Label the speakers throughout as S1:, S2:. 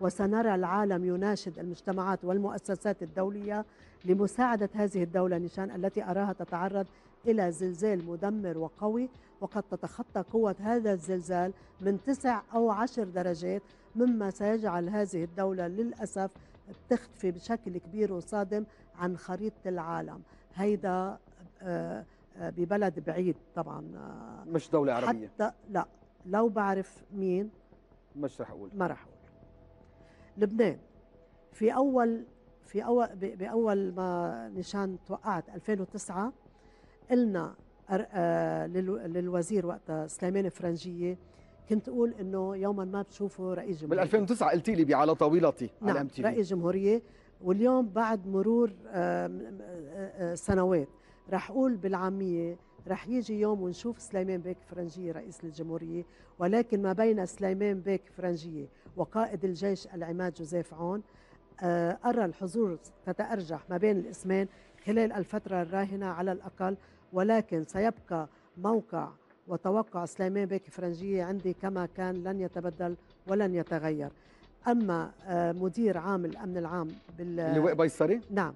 S1: وسنرى العالم يناشد المجتمعات والمؤسسات الدولية لمساعدة هذه الدولة نيشان التي أراها تتعرض إلى زلزال مدمر وقوي، وقد تتخطى قوة هذا الزلزال من 9 أو 10 درجات، مما سيجعل هذه الدولة للأسف تختفي بشكل كبير وصادم عن خريطة العالم. هيدا ببلد بعيد طبعا،
S2: مش دولة عربية.
S1: حتى لا، لو بعرف مين
S2: مش رح أقول.
S1: ما رح أقول. لبنان بأول ما نيشان توقعت 2009 قلنا للوزير وقتها سليمان فرنجية، كنت أقول إنه يوما ما بتشوفوا رئيس جمهورية.
S2: بال 2009 قلتي لي على طاولتي
S1: نعم
S2: على MTV
S1: رئيس جمهورية. واليوم بعد مرور سنوات رح أقول بالعامية رح يجي يوم ونشوف سليمان بيك فرنجية رئيس للجمهورية، ولكن ما بين سليمان بيك فرنجية وقائد الجيش العماد جوزيف عون أرى الحظوظ تتأرجح ما بين الاسمين خلال الفترة الراهنة على الأقل، ولكن سيبقى موقع وتوقع سليمان بيك فرنجية عندي كما كان، لن يتبدل ولن يتغير. أما مدير عام الأمن العام
S2: اللواء بيصري،
S1: نعم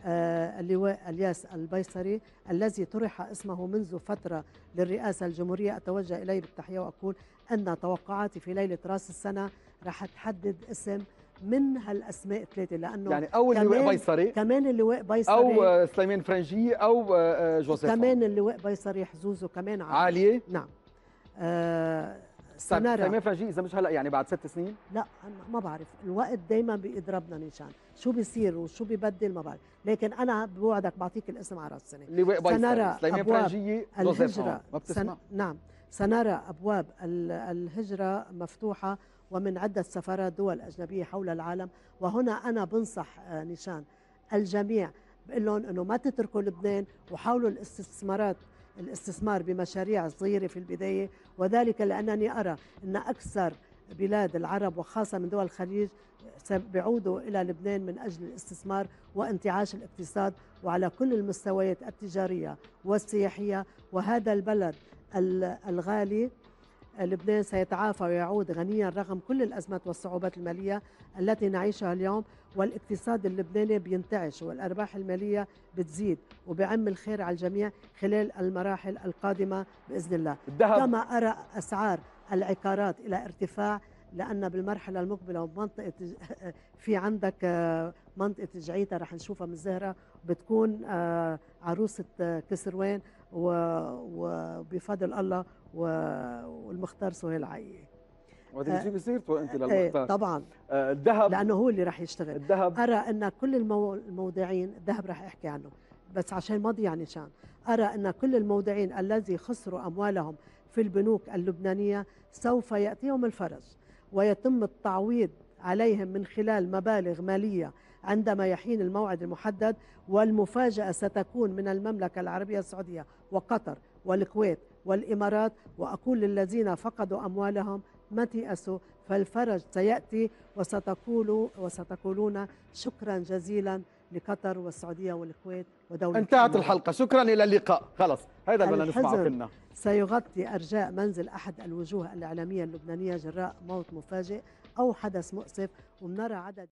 S1: اللواء الياس البيصري الذي طرح اسمه منذ فترة للرئاسة الجمهورية، أتوجه إليه بالتحية وأقول أن توقعاتي في ليلة رأس السنة رح تحدد اسم من هالأسماء الثلاثة، لأنه
S2: يعني أو اللواء بيصري
S1: كمان اللواء بيصري
S2: أو سليمان فرنجية أو جوزيف
S1: كمان اللواء بيصري حظوظه كمان
S2: عالية.
S1: نعم.
S2: سليمان فرنجية إذا مش هلا يعني بعد 6 سنين؟
S1: لا ما بعرف، الوقت دايما بيضربنا نيشان، شو بيصير وشو بيبدل ما بعرف، لكن أنا بوعدك بعطيك الاسم على راس السنة.
S2: اللواء بيصري، سليمان فرنجية، جوزيف عون. ما بتسمع؟
S1: نعم سنرى أبواب الهجرة مفتوحة ومن عدة سفارات دول أجنبية حول العالم. وهنا أنا بنصح نيشان الجميع، بقول لهم أنه ما تتركوا لبنان وحاولوا الاستثمار بمشاريع صغيرة في البداية، وذلك لأنني أرى أن أكثر بلاد العرب وخاصة من دول الخليج سيعودوا إلى لبنان من أجل الاستثمار وانتعاش الاقتصاد وعلى كل المستويات التجارية والسياحية. وهذا البلد الغالي لبنان سيتعافى ويعود غنيا رغم كل الأزمات والصعوبات المالية التي نعيشها اليوم، والاقتصاد اللبناني بينتعش والأرباح المالية بتزيد، وبيعم الخير على الجميع خلال المراحل القادمة بإذن الله. كما أرى أسعار العقارات إلى ارتفاع، لأن بالمرحلة المقبلة منطقة في عندك منطقة جعيتا رح نشوفها من الزهرة بتكون عروسة كسروان وبفضل الله والمختار سهيل عيي.
S2: وهذا بتجيبي سيرته انت للمختار.
S1: طبعا
S2: الذهب
S1: لانه هو اللي رح يشتغل.
S2: الذهب
S1: ارى ان كل المودعين، الذهب رح احكي عنه بس عشان ما ضيع نيشان، ارى ان كل المودعين الذي خسروا اموالهم في البنوك اللبنانيه سوف ياتيهم الفرج ويتم التعويض عليهم من خلال مبالغ ماليه عندما يحين الموعد المحدد. والمفاجاه ستكون من المملكه العربيه السعوديه وقطر والكويت والإمارات. وأقول للذين فقدوا أموالهم ما تيأسوا، فالفرج سيأتي وستقولون شكرا جزيلا لقطر والسعودية والكويت ودولة.
S2: انتهت الحلقة، شكرا إلى اللقاء. خلص هذا اللي بدنا نسمعه كلنا.
S1: سيغطي أرجاء منزل أحد الوجوه الإعلامية اللبنانية جراء موت مفاجئ أو حدث مؤسف، وبنرى عدد